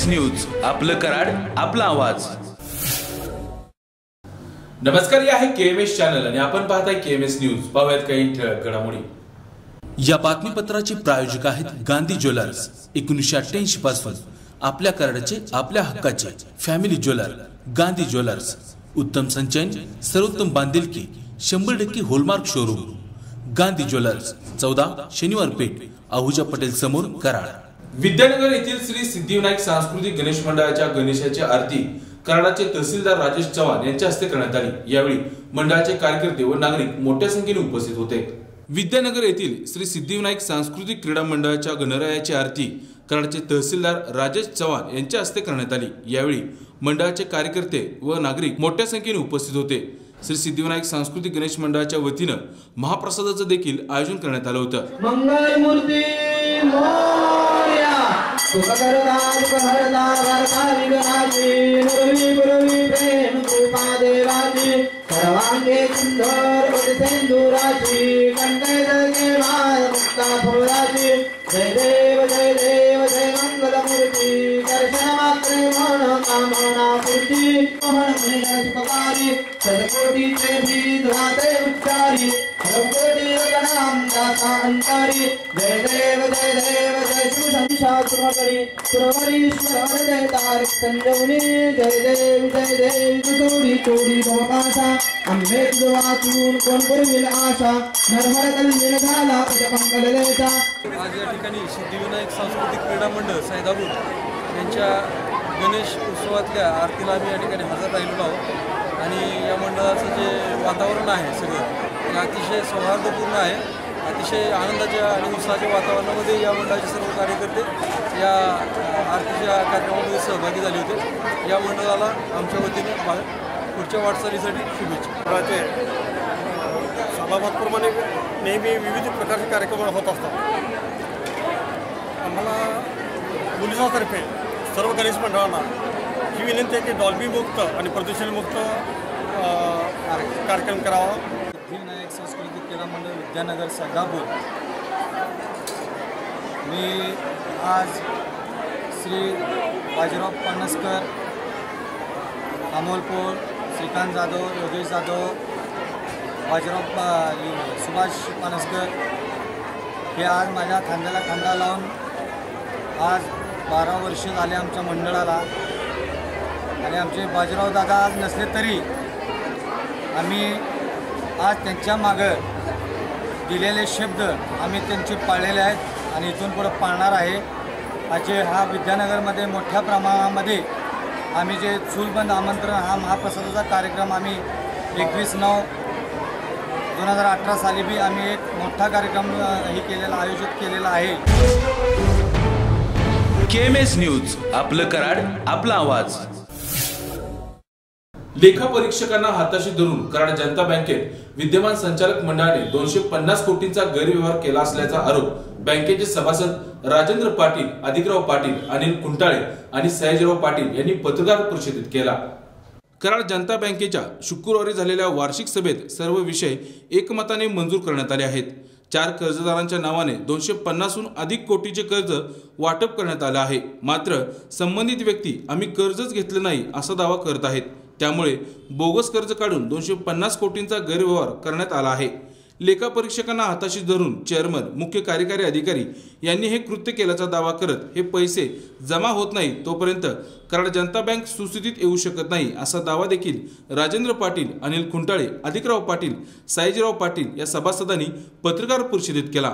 KMS news, आपलं कराड, आपला आवाज। नमस्कार, हे आहे KMS चॅनल आणि आपण पाहताय KMS न्यूज। पाहूयात काही ठळक घडामोडी। या बातमीपत्राचे प्रायोजक आहेत गांधी ज्वेलर्स। 1988 पासून आपल्या कराडचे, आपल्या हक्काचे फॅमिली ज्वेलर गांधी ज्वेलर्स। उत्तम संचयन, सर्वोत्तम बांधिलकी, 100% होलमार्क शोरूम गांधी ज्वेलर्स, 14 शनिवार पेठ, आहूजा पटेल समोर, कराड। विद्यानगर येथील श्री सिद्धिविनायक सांस्कृतिक गणेश मंडळाच्या गणेशाची आरती कराडाचे तहसीलदार राजेश चव्हाण यांच्या हस्ते करण्यात आली। यावेळी मंडळाचे कार्यकर्ते व नागरिक मोठ्या संख्येने उपस्थित होते। विद्यानगर येथील श्री सिद्धिविनायक सांस्कृतिक क्रीडा मंडळाच्या गणरायाची आरती कराडचे तहसीलदार राजेश चव्हाण यांच्या हस्ते करण्यात आली। यावेळी मंडळाचे कार्यकर्ते व नागरिक मोठ्या संख्येने उपस्थित होते। श्री सिद्धिविनायक सांस्कृतिक गणेश मंडळाच्या वतीने महाप्रसादाचं देखील आयोजन करण्यात आलं होतं। मंगल मूर्ती मोरया, सुखकरता सुखहरता वरदा विघ्नाची, नुरवी पुरवी प्रेम कृपा देवाची, सर्वांगे सुंदर सिंदुराची, कंठे जगे माय मुक्ता फुलाची। जय देव जय देव जय मंगल मूर्ती, दर्शन मात्रे मन कामना पूर्ती, मोहन महिला सुखकारी, सदकोटीचे बीज वाते उच्चारी, सर्वकोटी गणाम दाता अंतरी। जय देव जय देव जय सुशंसा सुरवरी, सुरवरीश्वर देवता संजवनी। जय देव जय देव तुझोडी तोडी भवकाशा, आंबे तुझ वाचून कोण पुरविल आशा, नरहर कल्लीन झाला पंकल देशा। आज या ठिकाणी सिद्धिविनायक सांस्कृतिक क्रीडा मंडळ सैदापूर यांच्या गणेश उत्सवातल्या आरतीला आम्ही या ठिकाणी हजर राहिलेलो आहोत आणि या मंडळाचं जे वातावरण आहे सगळं ते अतिशय सौहार्दपूर्ण आहे। अतिशय आनंदाच्या आणि उत्साहाच्या वातावरणामध्ये या मंडळाचे सर्व कार्यकर्ते या आरतीच्या कार्यक्रमामध्ये सहभागी झाले होते। या मंडळाला आमच्या वतीने पुढच्या वाटचालीसाठी शुभेच्छा। सभापतीप्रमाणे नेहमी विविध प्रकारचे कार्यक्रम होत असतात। आम्हाला पोलिसांतर्फे सर्व गणेश मंडळांना ही विनंती आहे की डॉल्बी मुक्त आणि प्रदूषणमुक्त कार्यक्रम करावा। सिद्धिविनायक सांस्कृतिक क्रीडा मंडळ विद्यानगर सैदापूर, मी आज श्री बाजीराव पानसकर, अमोल पोळ, श्रीकांत जाधव, योगेश जाधव, बाजीराव सुभाष पानसकर हे आज माझ्या खांद्याला खांदा लावून आज 12 वर्ष झाले आमच्या मंडळाला। आणि आमचे बाजीराव दादा आज नसले तरी आम्ही आज त्यांच्या मागं दिलेले शब्द आम्ही त्यांचे पाळलेले आहेत आणि इथून पुढे पाळणार आहे। आजचे हा विद्यानगरमध्ये मोठ्या प्रमाणामध्ये आम्ही जे चूलबंद आमंत्रण हा महाप्रसादाचा कार्यक्रम आम्ही 21/9/2018 साली बी आम्ही एक मोठा कार्यक्रम आयोजित केलेला आहे। KMS न्यूज, आपलं कराड, आपला आवाज। लेखा परीक्षकांना हाताशी धरून कराड जनता बँकेत विद्यमान संचालक मंडळाने 250 कोटींचा गैरव्यवहार केला असल्याचा आरोप बँकेचे सभासद राजेंद्र पाटील, अधिकराव पाटील, अनिल खुंटाळे आणि सयाजीराव पाटील यांनी पत्रकार परिषदेत केला। कराड जनता बँकेच्या शुक्रवारी झालेल्या वार्षिक सभेत सर्व विषय एकमताने मंजूर करण्यात आले आहेत। 4 कर्जदारांच्या नावाने 250हून अधिक कोटीचे कर्ज वाटप करण्यात आले आहे। मात्र संबंधित व्यक्ती आम्ही कर्जच घेतले नाही असा दावा करत आहेत। त्यामुळे बोगस कर्ज काढून 250 कोटींचा गैरव्यवहार करण्यात आला आहे। लेखा परीक्षकांना हाताशी धरून चेअरमन, मुख्य कार्यकारी अधिकारी यांनी हे कृत्य केल्याचा दावा करत हे पैसे जमा होत नाही तोपर्यंत कराड जनता बँक सुस्थितीत येऊ शकत नाही असा दावा देखील राजेंद्र पाटील, अनिल खुंटाळे, अधिकराव पाटील, सयाजीराव पाटील या सभासदांनी पत्रकार परिषदेत केला।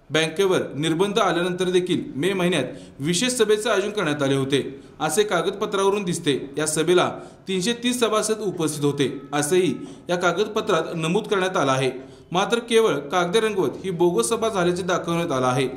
बँकेवर निर्बंध आल्यानंतर देखील मे महिन्यात विशेष सभेचे आयोजन करण्यात आले होते असे कागदपत्रावरून दिसते। या सभेला 330 सभासद उपस्थित होते असेही या कागदपत्रात नमूद करण्यात आले आहे। मात्र केवळ कागदी रंगवत ही बोगस सभा झाल्याचे दाखवण्यात आले आहे।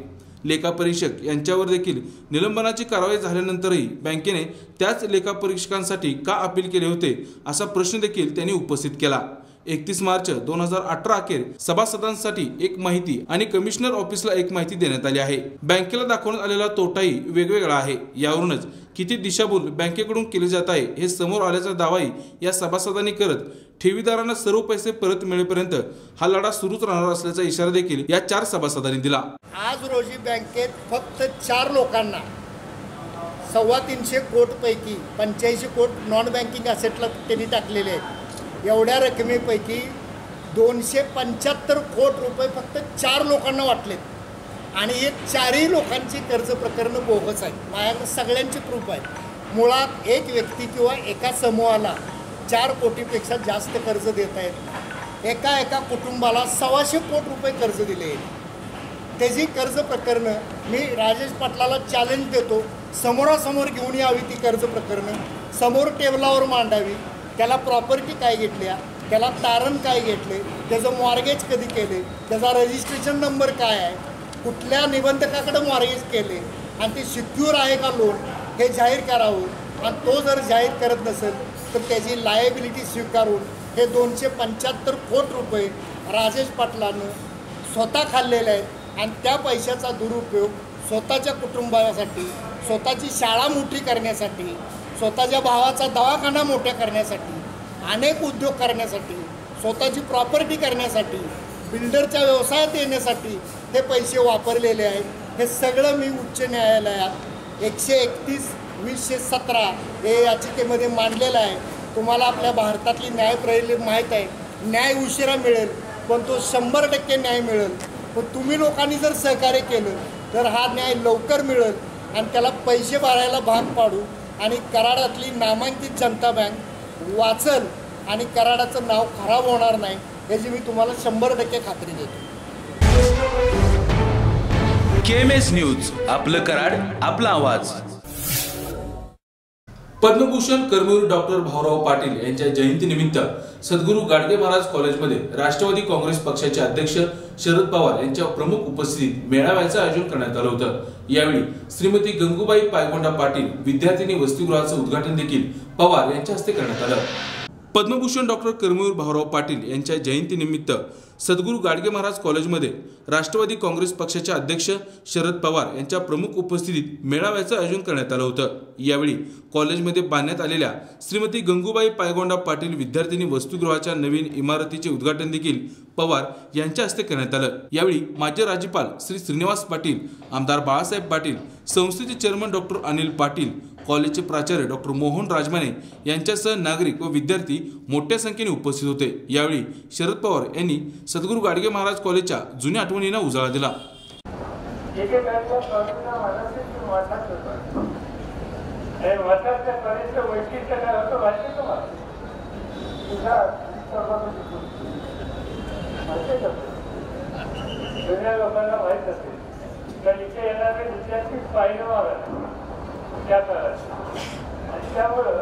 लेखापरीक्षक यांच्यावर देखील निलंबनाची कारवाई झाल्यानंतरही बँकेने त्याच लेखापरीक्षकांसाठी का अपील केले होते असा प्रश्न देखील त्यांनी उपस्थित केला। 31 मार्च 2018 अखेर सभासदांसाठी एक माहिती आणि कमिशनर ऑफिसला एक माहिती देण्यात आली आहे। बँकेला दाखवण्यात आलेला तोटाही वेगवेगळा आहे। यावरूनच किती दिशाभूल बँकेकडून केले जात आहे हे समोर आल्याचा दावाही या सभासदांनी करत ठेवीदारांना सर्व पैसे परत मिळेपर्यंत हा लढा सुरूच राहणार असल्याचा इशारा देखील या 4 सभासदांनी दिला। आज रोजी बँकेत फक्त 4 लोकांना 325 कोटीपैकी 85 कोटी नॉन बँकिंग असेटला त्यांनी टाकलेले आहेत. एवढ्या रकमेपैकी 275 कोटी रुपये फक्त 4 लोकांना वाटलेत आणि हे 4ही लोकांची कर्ज प्रकरणं बोगस आहेत. माझ्याकडे सगळ्यांची प्रूफ आहेत. मुळात एक व्यक्ती किंवा एका समूहाला 4 कोटीपेक्षा जास्त कर्ज देत आहेत. एका कुटुंबाला 125 कोटी रुपये कर्ज दिले. त्याची कर्ज प्रकरणं मी राजेश पाटलाला चॅलेंज देतो, समोरासमोर घेऊन यावी ती कर्ज प्रकरणं, समोर टेबलावर मांडावी. त्याला प्रॉपर्टी काय घेतल्या, त्याला तारण काय घेतले, त्याचं मॉर्गेज कधी केले, त्याचा रजिस्ट्रेशन नंबर काय आहे, कुठल्या निबंधकाकडे मॉर्गेज केले आणि ते सिक्युअर आहे का लोन हे जाहीर करावं. आणि तो जर जाहीर करत नसेल तर त्याची लायबिलिटी स्वीकारून हे 275 कोटी रुपये राजेश पाटलांनं स्वतः खाल्लेले आहेत आणि त्या पैशाचा दुरुपयोग स्वतःच्या कुटुंबासाठी, स्वतःची शाळा मोठी करण्यासाठी, स्वतःच्या भावाचा दवाखाना मोठा करण्यासाठी, अनेक उद्योग करण्यासाठी, स्वतःची प्रॉपर्टी करण्यासाठी, बिल्डरच्या व्यवसायात येण्यासाठी हे पैसे वापरलेले आहेत. हे सगळं मी उच्च न्यायालयात 131/2017 हे याचिकेमध्ये मांडलेलं आहे. तुम्हाला आपल्या भारतातली न्यायप्रणाली माहीत आहे. न्याय उशिरा मिळेल पण तो 100% न्याय मिळेल. पण तुम्ही लोकांनी जर सहकार्य केलं तर हा न्याय लवकर मिळेल आणि त्याला पैसे भरायला भाग पाडू आणि कराडातली नामांकित जनता बँक वाचल आणि कराडाचं नाव खराब होणार नाही याची मी तुम्हाला 100% खात्री देतो. KMS न्यूज, आपलं कराड, आपला आवाज. पद्मभूषण कर्मवीर डॉक्टर भाऊराव पाटील यांच्या जयंतीनिमित्त सद्गुरू गाडगे महाराज कॉलेजमध्ये राष्ट्रवादी काँग्रेस पक्षाचे अध्यक्ष शरद पवार यांच्या प्रमुख उपस्थितीत मेळाव्याचं आयोजन करण्यात आलं होतं. यावेळी श्रीमती गंगूबाई पायगोंडा पाटील विद्यार्थिनी वसतिगृहाचं उद्घाटन देखील पवार यांच्या हस्ते करण्यात आलं. पद्मभूषण डॉक्टर कर्मवीर भाऊराव पाटील यांच्या जयंतीनिमित्त सद्गुरू गाडगे महाराज कॉलेजमध्ये राष्ट्रवादी काँग्रेस पक्षाचे अध्यक्ष शरद पवार यांच्या प्रमुख उपस्थितीत मेळाव्याचं आयोजन करण्यात आलं होतं. यावेळी कॉलेजमध्ये बांधण्यात आलेल्या श्रीमती गंगूबाई पायगोंडा पाटील विद्यार्थिनी वसतिगृहाच्या नवीन इमारतीचे उद्घाटन देखील पवार यांच्या हस्ते करण्यात आलं. यावेळी माजी राज्यपाल श्री श्रीनिवास पाटील, आमदार बाळासाहेब पाटील, संस्थेचे चेअरमन डॉक्टर अनिल पाटील, कॉलेजचे प्राचार्य डॉक्टर मोहन राजमाने यांच्यासह नागरिक व विद्यार्थी मोठ्या संख्येने उपस्थित होते. यावेळी शरद पवार यांनी सद्गुरू गाडगे महाराज कॉलेजच्या जुन्या आठवणींना उजाळा दिला. लोकांना माहीत असेल तर इथे येणारे विद्यार्थी पाहिलं मागायला त्या काळात आणि त्यामुळं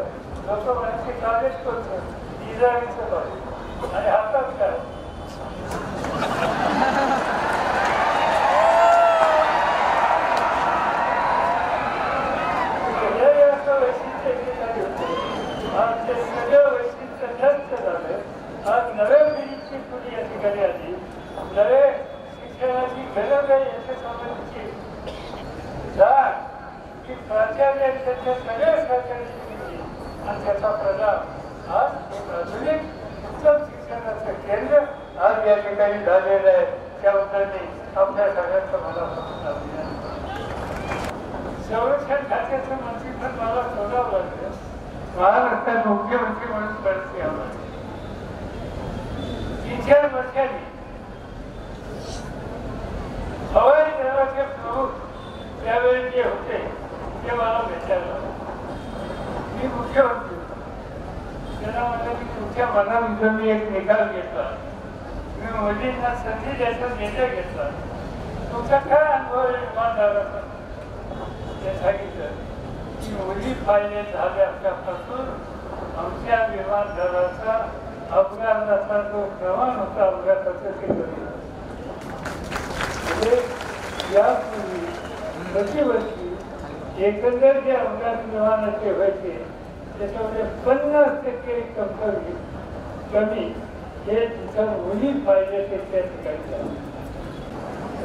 लोक म्हणायचे कॉलेज करतो इजारीचं कॉलेज आणि हातात काय असं वैशिष्ट्य एकेकाळी होतं. आज ते सगळं वैशिष्ट्य नष्ट झालं. आज नव्या पिढीची पिढी या ठिकाणी आली. नवे शिक्षणाची गरज आहे याच्यासंबंधीची जाण की प्राचार्य त्यांच्या सगळ्या सरकारची पिढी आणि त्याचा प्रभाव आज एक आधुनिक उत्तम शिक्षणाचं केंद्र आज या ठिकाणी झालेलं आहे. त्याबद्दल आपल्या सगळ्यांचं मला संरक्षण खात्याचं मंत्रीपद मला शोधावं लागलं. महाराष्ट्रात मुख्यमंत्री म्हणून बढती आम्हाला 3-4 वर्षांनी हवाई दलाचे प्रमुख त्यावेळी जे होते ते मला भेटायला. मी मुख्यमंत्री त्यांना म्हटलं की तुमच्या मनाविषयी मी एक निकाल घेतला. मी मोदींना संधी द्यायचा निर्णय घेतला. तुमचा काय अनुभव विमानतळाचा ते सांगितलं की मोदी फायदे झाले असल्यापासून आमच्या विमानतळाचा अपघाताचा जो प्रमाण होता अपघाताचं ते कमी झालं. यापूर्वी प्रतिवर्षी एकंदर जे अपघात विमानाचे व्हायचे त्याच्यामध्ये 50% कमी हे तिथं मुली पाहिजे ते त्या ठिकाणी झालं.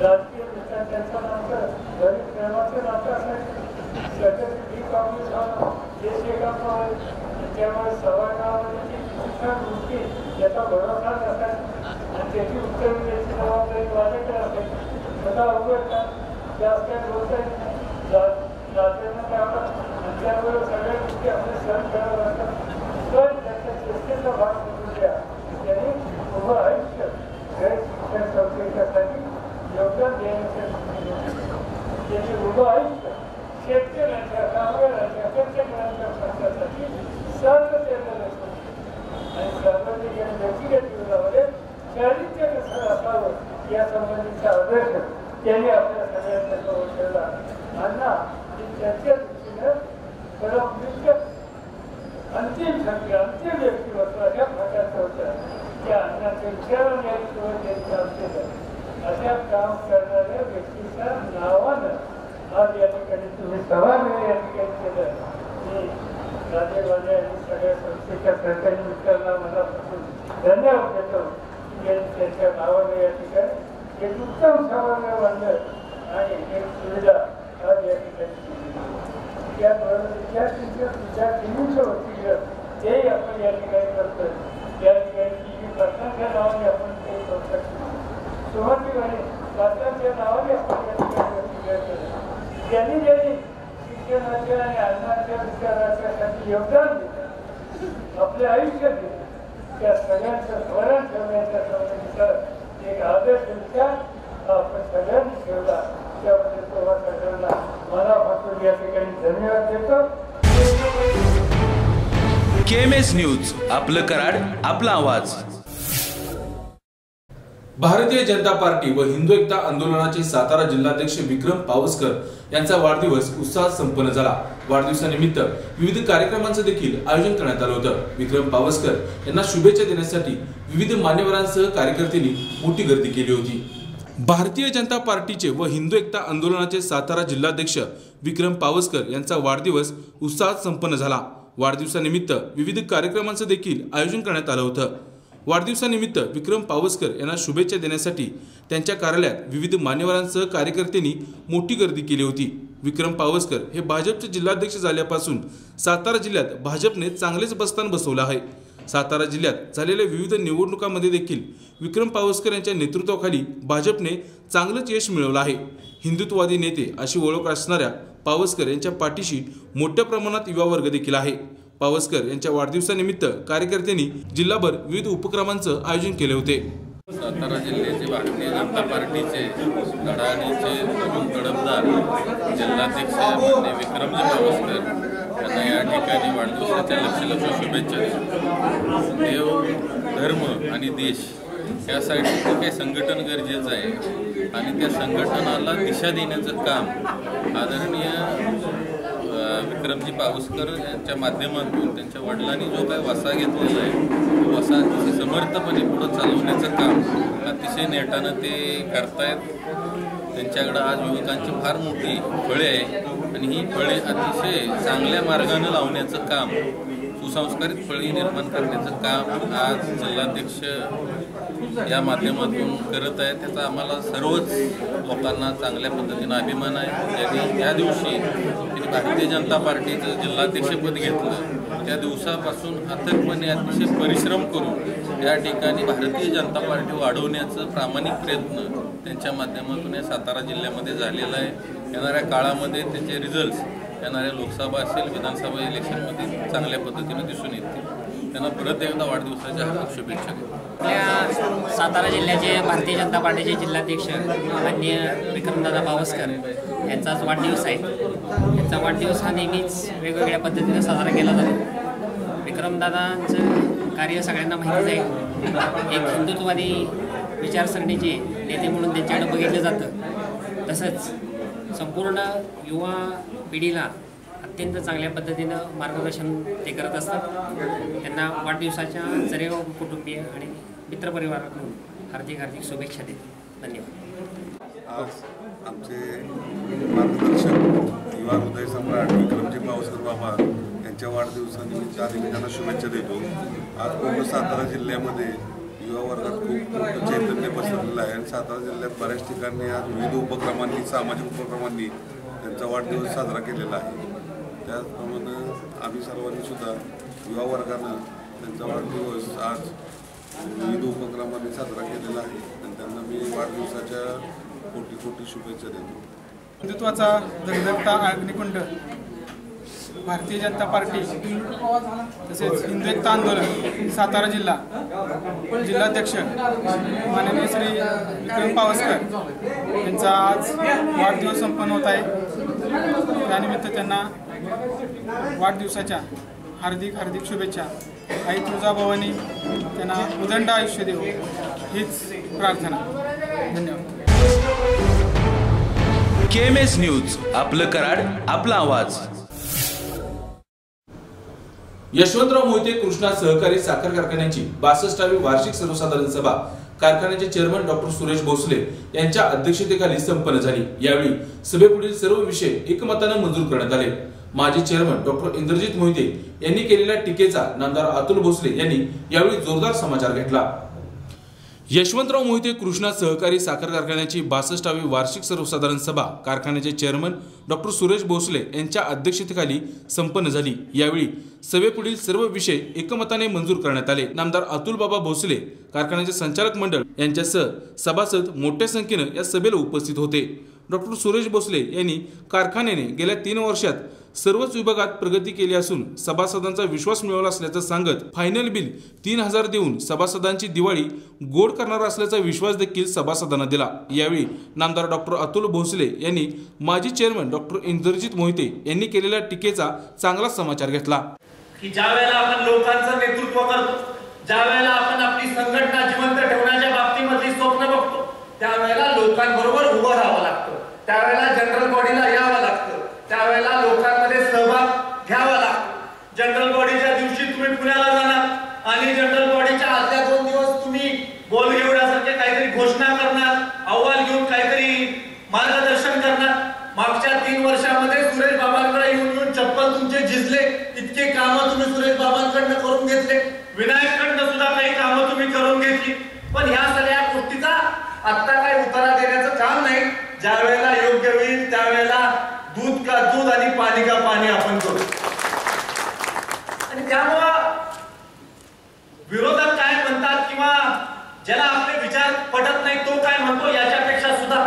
राजकीय दृष्ट्या त्यांचं नातं गरीब प्रेमाचं नातं असायचं. त्याच्यासाठी काँग्रेस देश एकात्म त्यामुळे सभागृहामध्ये शिक्षण गोष्टी याचा भरोसा नसायचा आणि त्याची उत्तर द्यायची जबाबदारी माझ्याकडे असायची. मला अवघड का जास्त बोलता जात्यांना त्याला त्यामुळे सगळ्या गोष्टी आपले सण करावं लागतात. सण त्याच्या चेष्टेचा भाग करून द्या. त्यांनी उभं आयुष्य गैर शिक्षण संस्थेच्यासाठी योगदान देण्यासाठी त्यांनी उभं आयुष्य शेतकऱ्यांच्या कामगारांच्या कर्मचाऱ्यांच्या प्रश्नासाठी सर्व त्यांना आणि सार्वजनिक आणि व्यक्तिगत जीवनामध्ये चारित्र्य कसं असावं यासंबंधीचा आदर्श त्यांनी आपल्या सगळ्यांच्या समोर ठेवला. अण्णा ही त्यांच्या दृष्टीनं परमविष्ट अंतिम शक्ती अंतिम व्यक्तिमत्व अशा प्रकारचं होतं. त्या अण्णाच्या विचाराने आणि त्यांनी काम केलं. अशा काम करणाऱ्या व्यक्तीच्या नावानं आज या ठिकाणी तुम्ही सभागृह या ठिकाणी केलं. मी राजेवाले आणि सगळ्या संस्थेच्या सहकारी मित्रांना मनापासून धन्यवाद देतो. त्यांच्या नावाने या ठिकाणी एक उत्तम सभागृह बांधलं आणि एक सुविधा आज या ठिकाणी त्याबरोबर विद्यार्थिनींचं वतीनं तेही आपण या ठिकाणी करतोय. या ठिकाणी पात्रांच्या नावाने आपण ते करू शकतो. सुरुवातीमध्ये पात्रांच्या नावाने आपण या ठिकाणी केलं. ज्यांनी शिक्षणाच्या आणि अन्नाच्या विचाराच्यासाठी योगदान दिलं, आपले आयुष्य दिलं, त्या सगळ्यांचं स्मरण ठेवण्याच्या संबंधीचा एक आदर्श विचार आपण सगळ्यांनी ठेवला. त्याबद्दल तुम्हा सगळ्यांना मनापासून या ठिकाणी धन्यवाद देतो. KMS न्यूज, आपलं कराड, आपला आवाज. भारतीय जनता पार्टी व हिंदू एकता आंदोलनाचे सातारा जिल्हाध्यक्ष विक्रम पावसकर यांचा वाढदिवस उत्साहात संपन्न झाला. वाढदिवसानिमित्त विविध कार्यक्रमांचं देखील आयोजन करण्यात आलं होतं. विक्रम पावसकर यांना शुभेच्छा देण्यासाठी विविध मान्यवरांसह कार्यकर्त्यांनी मोठी गर्दी केली होती. भारतीय जनता पार्टीचे व हिंदू एकता आंदोलनाचे सातारा जिल्हाध्यक्ष विक्रम पावसकर यांचा वाढदिवस उत्साहात संपन्न झाला. वाढदिवसानिमित्त विविध कार्यक्रमांचं देखील आयोजन करण्यात आलं होतं. वाढदिवसानिमित्त विक्रम पावसकर यांना शुभेच्छा देण्यासाठी त्यांच्या कार्यालयात विविध मान्यवरांसह कार्यकर्त्यांनी मोठी गर्दी केली होती. विक्रम पावसकर हे भाजपचे जिल्हाध्यक्ष झाल्यापासून सातारा जिल्ह्यात भाजपने चांगलेच बस्तान बसवलं आहे. सातारा जिल्ह्यात झालेल्या विविध निवडणुकांमध्ये देखील विक्रम पावसकर यांच्या नेतृत्वाखाली भाजपने चांगलंच यश मिळवलं आहे. हिंदुत्ववादी नेते अशी ओळख असणाऱ्या पावसकर यांच्या पाठीशी मोठ्या प्रमाणात युवा वर्ग देखील आहे. पावसकर यांच्या वाढदिवसानिमित्त कार्यकर्त्यांनी जिल्हाभर विविध उपक्रमांचं आयोजन केले होते. सातारा जिल्ह्याचे भारतीय जनता पार्टीचे धडाडीचे तरुण तडफदार जिल्हाध्यक्ष माननीय विक्रमजी पावसकर यांना या ठिकाणी वाढदिवसाच्या लक्ष शुभेच्छा. देव, धर्म आणि देश यासाठी जे काही संघटन गरजेचं आहे आणि त्या संघटनाला दिशा देण्याचं काम आदरणीय विक्रमजी पावसकर यांच्या माध्यमातून त्यांच्या वडिलांनी जो काही वसा घेतलेला आहे तो वसा अतिशय समर्थपणे पुढं चालवण्याचं काम अतिशय नेटानं ते करतायत. त्यांच्याकडं आज युवकांची फार मोठी फळे आहे आणि ही फळे अतिशय चांगल्या मार्गानं लावण्याचं काम, सुसंस्कारित फळी निर्माण करण्याचं काम आज जिल्हाध्यक्ष या माध्यमातून करत आहे. त्याचा आम्हाला सर्वच लोकांना चांगल्या पद्धतीनं अभिमान आहे. त्यांनी त्या दिवशी त्यांनी भारतीय जनता पार्टीचं जिल्हाध्यक्षपद घेतलं त्या दिवसापासून अथकपणे अतिशय परिश्रम करून या ठिकाणी भारतीय जनता पार्टी वाढवण्याचं प्रामाणिक प्रयत्न त्यांच्या माध्यमातून या सातारा जिल्ह्यामध्ये झालेला आहे. येणाऱ्या काळामध्ये त्याचे रिझल्ट्स येणाऱ्या लोकसभा असेल विधानसभा इलेक्शनमध्ये चांगल्या पद्धतीने दिसून येतील. त्यांना परत एकदा वाढदिवसाच्या हार्दिक शुभेच्छा. आपल्या सातारा जिल्ह्याचे भारतीय जनता पार्टीचे जिल्हाध्यक्ष माननीय विक्रमदादा पावसकर यांचा आज वाढदिवस आहे. यांचा वाढदिवस हा नेहमीच वेगवेगळ्या पद्धतीने साजरा केला जातो. विक्रमदादांचं कार्य सगळ्यांना माहितीच आहे. एक हिंदुत्ववादी विचारसरणीचे नेते म्हणून त्यांच्याकडे बघितलं जातं. तसंच संपूर्ण युवा पिढीला अत्यंत चांगल्या पद्धतीनं मार्गदर्शन ते करत असतात. त्यांना वाढदिवसाच्या सर्व कुटुंबीय आणि मित्रपरिवाराकडून हार्दिक हार्दिक शुभेच्छा देतो. धन्यवाद. आज आमचे मार्गदर्शक युवा हृदय सम्राट विक्रमजी पावसकर बाबा यांच्या वाढदिवसानिमित्त आम्ही त्यांना शुभेच्छा देतो. आज पूर्ण सातारा जिल्ह्यामध्ये युवा वर्गात खूप मोठं चैतन्य पसरलेलं आहे आणि सातारा जिल्ह्यात बऱ्याच ठिकाणी आज विविध उपक्रमांनी, सामाजिक उपक्रमांनी त्यांचा वाढदिवस साजरा केलेला आहे. त्याचप्रमाणे आम्ही सर्वांनी सुद्धा युवा वर्गानं त्यांचा वाढदिवस आज विविध उपक्रमांनी साजरा केलेला आहे आणि त्यांना मी वाढदिवसाच्या कोटी कोटी शुभेच्छा देतो. हिंदुत्वाचा धगधगता अग्निकुंड भारतीय जनता पार्टी तसेच हिंदू एकता आंदोलन सातारा जिल्हाध्यक्ष माननीय श्री विक्रम पावसकर यांचा आज वाढदिवस संपन्न होत आहे। त्यानिमित्त त्यांना वाढदिवसाच्या हार्दिक हार्दिक शुभेच्छा। आई तुळजाभवानी त्यांना उदंड आयुष्य देवो हीच प्रार्थना। धन्यवाद। KMS न्यूज, आपलं कराड, आपला आवाज। यशवंतराव मोहिते कृष्णा सहकारी साखर कारखान्याची 62वी वार्षिक सर्वसाधारण सभा कारखान्याचे चेअरमन डॉक्टर सुरेश भोसले यांच्या अध्यक्षतेखाली संपन्न झाली। यावेळी सभेपुढील सर्व विषय एकमताने मंजूर करण्यात आले। माजी चेअरमन डॉक्टर इंद्रजित मोहिते यांनी केलेल्या टीकेचा नामदार अतुल भोसले यांनी यावेळी जोरदार समाचार घेतला। यशवंतराव मोहिते कृष्णा सहकारी साखर कारखान्याची 62वी वार्षिक सर्वसाधारण सभा कारखान्याचे चेअरमन डॉक्टर सुरेश भोसले यांच्या अध्यक्षतेखाली संपन्न झाली। यावेळी सभेपुढील सर्व विषय एकमताने मंजूर करण्यात आले। नामदार अतुल बाबा भोसले कारखान्याचे संचालक मंडळ यांच्यासह सभासद मोठ्या संख्येने या सभेला उपस्थित होते। डॉक्टर सुरेश भोसले यांनी कारखान्याने गेल्या 3 वर्षात सर्वच विभागात प्रगती केली असून सभासदांचा विश्वास मिळवला असल्याचं सांगत फायनल बिल 3000 देऊन सभासदांची दिवाळी गोड करणार असल्याचा विश्वास देखील सभासदांना दिला। यावेळी नामदार डॉक्टर अतुल भोसले यांनी माजी चेअरमन डॉक्टर इंद्रजित मोहिते यांनी केलेल्या टीकेचा चांगला समाचार घेतला। की ज्या वेळेला आपण लोकांचं नेतृत्व करतो, ज्या वेळेला आपण आपली संघटना जिवंत ठेवण्याच्या बाबतीमध्ये स्वप्न बघतो, त्यावेळेला लोकांबरोबर उभं राहावं लागतं, त्यावेळेला जनरल बॉडीला यावं लागतं, त्यावेळेला लोकांमध्ये सहभाग घ्यावा लागतो। जनरल बॉडीच्या दिवशी तुम्ही पुण्याला जाणार आणि जनरल बॉडीच्या आदल्या 2 दिवस तुम्ही बोलगेवड्यासारखे काहीतरी घोषणा करणार, अहवाल घेऊन काहीतरी मार्गदर्शन करणार। मागच्या 3 वर्षामध्ये सुरेश बाबांकडे येऊन चप्पल तुमचे झिजले, इतके कामं तुम्ही सुरेश बाबांकडनं करून घेतले, विनायककडनं सुद्धा काही कामं तुम्ही करून घेतली, पण ह्या सगळ्या गोष्टीचा आता काही उतारा देण्याचं काम नाही। ज्या वेळेला योग्य होईल त्यावेळेला दूध का दूध आणि पाणी का पाणी आपण करू। आणि त्यामुळं विरोधक काय म्हणतात किंवा ज्याला आपले विचार पटत नाही तो काय म्हणतो याच्यापेक्षा सुद्धा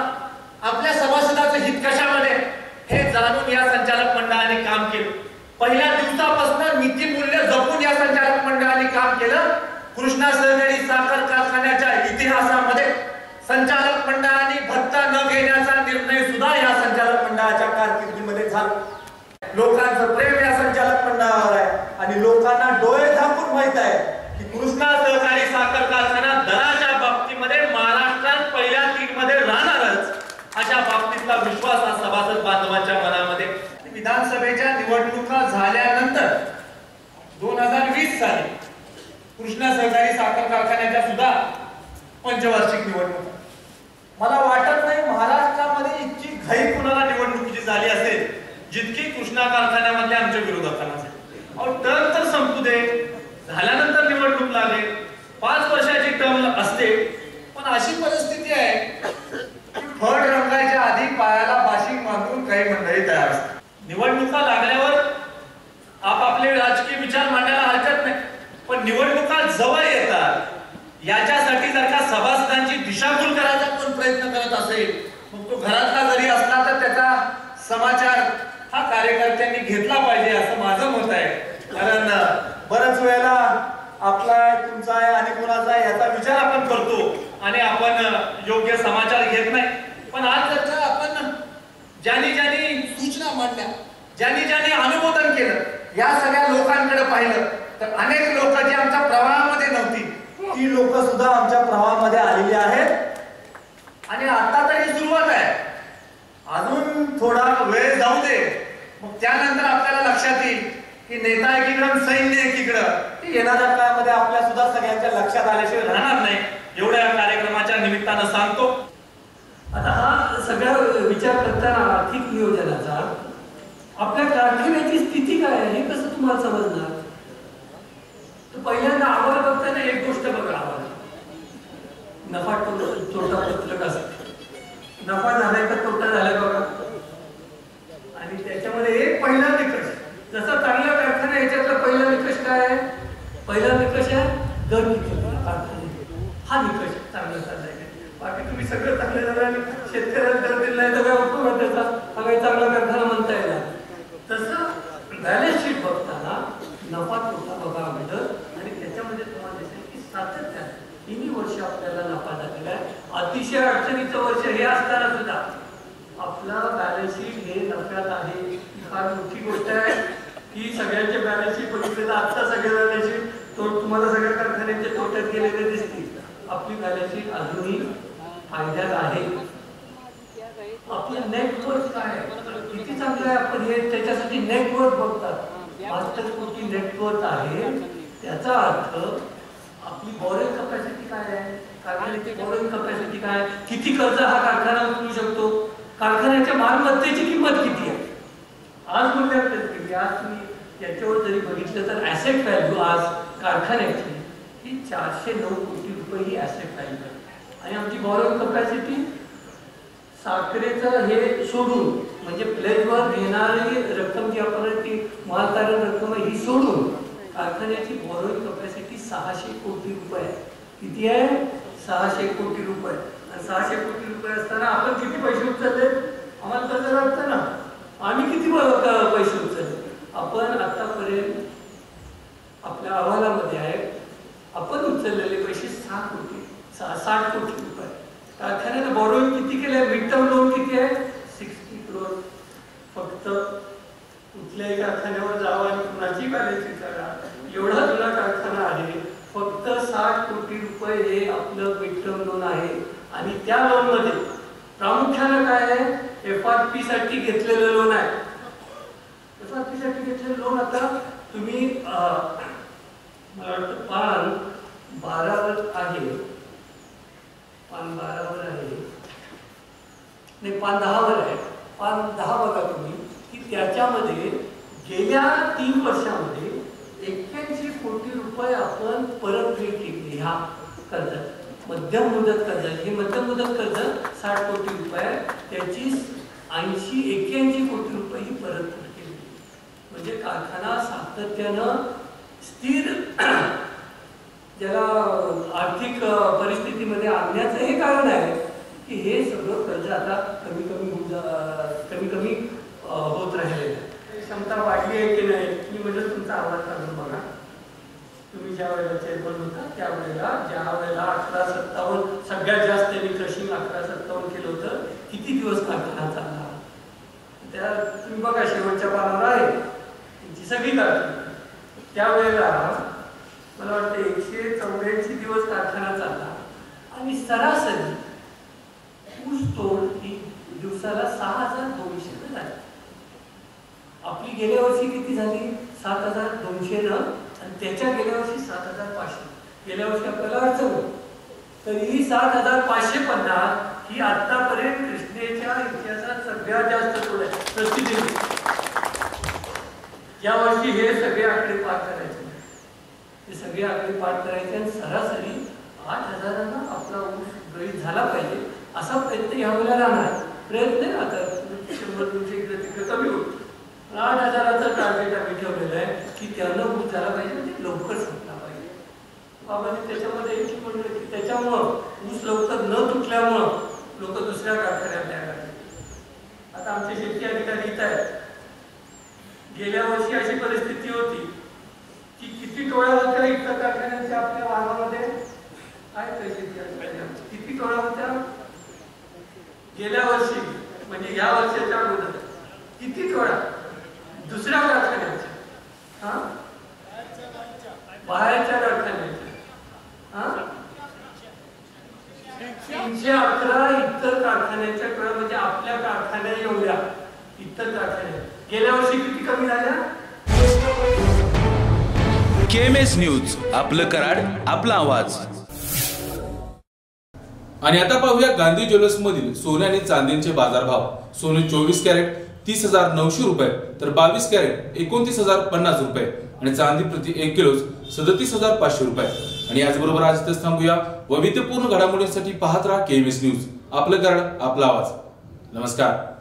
आपल्या सभासदाचं हित कशामध्ये हे जाणून या संचालक मंडळाने काम केलं। पहिल्या दिवसापासून नीती मूल्य जपून या संचालक मंडळाने काम केलं। कृष्णा सहकारी साखर कारखान्याच्या इतिहासामध्ये संचालक मंडळाने भत्ता न घेण्याचा निर्णय सुद्धा या संचालक मंडळाच्या कारकिर्दीमध्ये झाला। लोकांचं प्रेम या संचालक मंडळावर आहे आणि लोकांना डोळे झाकून माहित आहे की कृष्णा सहकारी साखर कारखाना दराच्या बाबतीमध्ये महाराष्ट्रात पहिल्या 3 मध्ये राहणारच, अशा बाबतीतला विश्वास हा सभासद बांधवांच्या मनामध्ये। विधानसभेच्या निवडणुका झाल्यानंतर 2020 साली कृष्णा सहकारी साखर कारखान्याच्या सुद्धा पंचवार्षिक निवडणूक। मला वाटत नाही महाराष्ट्रामध्ये इतकी घाई कुणाला निवडणुकीची झाली असेल जितकी कृष्णा कारखान्यामधल्या आमच्या विरोधकांना झाली। अहो टर्म तर संपू दे, झाल्यानंतर निवडणूक लागेल, 5 वर्षाची टर्म असते, पण अशी परिस्थिती आहे की फळ रंगायच्या आधी पायाला बाशिंग बांधून काही मंडळी तयार असतात। निवडणुका लागल्यावर आपापले राजकीय विचार मांडायला हरकत नाही, पण निवडणुका जवळ येतात याच्यासाठी जर का सभासदांची दिशाभूल करायचा कोण प्रयत्न करत असेल, मग तो घरातला जरी असला तर त्याचा समाचार हा कार्यकर्त्यांनी घेतला पाहिजे असं माझं मत आहे। कारण बऱ्याच वेळेला आपला आहे, तुमचा आहे आणि कोणाचा आहे याचा विचार आपण करतो आणि आपण योग्य समाचार घेत नाही। पण आज जर का आपण ज्यांनी सूचना मांडल्या, ज्यांनी अनुमोदन केलं, या सगळ्या लोकांकडे पाहिलं तर अनेक लोक जी आमच्या प्रवाहामध्ये नव्हती ती लोक सुद्धा आमच्या प्रवाहामध्ये आलेली आहेत। आणि आता तर ही सुरुवात आहे, अजून थोडा वेळ जाऊ दे, मग त्यानंतर आपल्याला लक्षात येईल की नेता एकीकडे सैन्य एकीकडे येणाऱ्या काळामध्ये आपल्या सुद्धा सगळ्यांच्या लक्षात आल्याशिवाय राहणार नाही, एवढ्या या कार्यक्रमाच्या निमित्तानं सांगतो। आता हा सगळा विचार करताना आर्थिक नियोजनाचा आपल्या कारखान्याची स्थिती काय आहे हे कसं तुम्हाला समजणार? तर पहिल्यांदा आम्हाला बघताना एक गोष्ट बघा, नफा तोटा पत्रक असतं, नफा झालाय का तोटा झालाय बघा, आणि त्याच्यामध्ये एक पहिला निकष, जसा चांगला कारखाना याच्यातला पहिला निकष काय आहे? पहिला निकष आहे दर किती हा निकष चांगला चाललाय, बाकी तुम्ही सगळं चांगलं झालं आणि शेतकऱ्याला दर दिला नाही तर काय उपयोग त्याचा, हा काही चांगला कारखाना म्हणता येईल। तसं झालं नफा तोटा बघा अगोदर आणि त्याच्यामध्ये तुम्हाला दिसेल की सातत्याने 3 वर्ष आपल्याला नफा झालेला आहे. अतिशय अडचणीचं वर्ष हे असताना सुद्धा आपला बॅलन्स शीट हे नफ्यात आहे. ही फार मोठी गोष्ट आहे की सगळ्यांचे बॅलन्स शीट बघितले तर आता सगळे बॅलन्स शीट तुम्हाला सगळ्या कारखान्यांचे तोट्यात गेलेले दिसतील. आपली बॅलन्स शीट अजूनही फायद्यात आहे. आपलं नेटवर्क काय किती चांगलं आहे आपण हे त्याच्यासाठी नेटवर्क बघतात. 72 कोटी नेटवर्क आहे. त्याचा अर्थ आपली बॉरोइंग कॅपॅसिटी काय आहे, कारखान्याची बॉरोइंग कॅपॅसिटी काय, किती कर्ज हा कारखाना उचलू शकतो, कारखान्याच्या मालमत्तेची किंमत किती आहे आज मूल्याकडे केली. आज तुम्ही याच्यावर जरी बघितलं तर ॲसेट व्हॅल्यू आज कारखान्याची ही 409 कोटी रुपये ही ॲसेट व्हॅल्यू आहे. आणि आमची बॉरोइंग कॅपॅसिटी साखरेचं हे सोडून म्हणजे प्लेजवर घेणारी रक्कम जी आपण ती मालतारण रक्कम आहे ही सोडून कारखान्याची बॉरोइंग कॅपॅसिटी 600 कोटी रुपये आहे. किती आहे? 600 कोटी रुपये. आणि 600 कोटी रुपये असताना आपण किती पैसे उचलले? आम्हाला कर्ज लागतं ना, आम्ही किती पैसे उचलले? आपण आतापर्यंत आपल्या अहवालामध्ये आहे आपण उचललेले पैसे 60 कोटी रुपये. कारखान्याने बॉरोइंग किती केलंय? मिड टर्म लोन किती आहे? 60 करोड. फक्त कुठल्याही कारखान्यावर जावा आणि कुणाची बॅलन्स शीट करा, एवढा जुना कारखाना आहे. फक्त 60 कोटी रुपये हे आपलं मिड टर्म लोन आहे. आणि त्या लोन मध्ये प्रामुख्याने काय आहे? FRP साठी घेतलेलं लोन आहे. FRP साठी घेतलेलं लोन आता तुम्ही मला वाटतं पान 12वर आहे, पान 12वर आहे नाही पान 10वर आहे. पान 10 बघा तुम्ही की त्याच्यामध्ये गेल्या 3 वर्षामध्ये 81 कोटी रुपये आपण परतफेड केली ह्या कर्जात. मध्यम मुदत कर्ज, हे मध्यम मुदत कर्ज 60 कोटी रुपये त्याची 81 कोटी रुपये ही परतफेड केली. म्हणजे कारखाना सातत्यानं स्थिर ज्याला आर्थिक परिस्थितीमध्ये आणण्याचं हे कारण आहे की हे सगळं कर्ज आता कमी कमी होत राहिलेलं आहे. क्षमता वाढली आहे की नाही मी म्हणजे तुमचा आवाज काढून बघा. तुम्ही ज्या वेळेला चेअरमन होता त्यावेळेला ज्या वेळेला 1857 सगळ्यात जास्त त्यांनी क्रशिंग 1857 केलं होतं. किती दिवस कारखाना चालला त्या तुम्ही बघा शेवटच्या पानावर आहे त्यांची सगळी कारखाना. त्यावेळेला मला वाटतं 184 दिवस कारखाना चालला आणि सरासरी ऊस तोड ही दिवसाला 6200 झाली. आपली गेल्या वर्षी किती झाली? 7200 आणि त्याच्या गेल्या वर्षी 7500. गेल्या वर्षी आपल्याला अडचण होती तरीही 7550 ही आतापर्यंत कृष्णेच्या इतिहासात सगळ्यात जास्त तोड आहे प्रसिद्धी. या वर्षी हे सगळे आकडे पार करायचे, हे सगळे आकडे पार करायचे आणि सरासरी 8000 आपला ऊस गळीत झाला पाहिजे असा प्रयत्न यावेळेला राहणार. प्रयत्न आता 100-200 इकडे तिकडे कमी होईल. 8000चं टार्गेट आम्ही ठेवलेलं आहे की त्यानं ऊस झाला पाहिजे म्हणजे लवकर संपला पाहिजे. बाबांनी त्याच्यामध्ये एक म्हणलं की त्याच्यामुळं ऊस लवकर न तुटल्यामुळं लोक दुसऱ्या कारखान्यात द्यायला लागले. आता आमचे शेती अधिकारी इथं आहेत. गेल्या वर्षी अशी परिस्थिती होती की किती टोळ्या होत्या इतर कारखान्यांच्या आपल्या वाहनामध्ये काय किती टोळ्या होत्या गेल्या वर्षी म्हणजे या वर्षाच्या अगोदर किती टोळ्या दुसऱ्या कारखान्याच्या बाहेरच्या कारखान्याच्या 311 इतर कारखान्याच्या टोळ्या म्हणजे आपल्या कारखान्या एवढ्या इतर कारखान्या गेल्या वर्षी किती कमी झाल्या. KMS न्यूज आपलं कराड आपला आवाज. आणि आता पाहूया गांधी ज्वेलर्स मधील सोने आणि चांदीचे बाजारभाव. सोने 24 कॅरेट 30,900 रुपये तर 22 कॅरेट 29,050 रुपये आणि चांदी प्रति 1 किलो 37,500 रुपये. आणि याचबरोबर आज इथेच थांबूया. वैविध्यपूर्ण घडामोडींसाठी पाहत राहा KMS न्यूज आपलं कराड आपला आवाज. नमस्कार.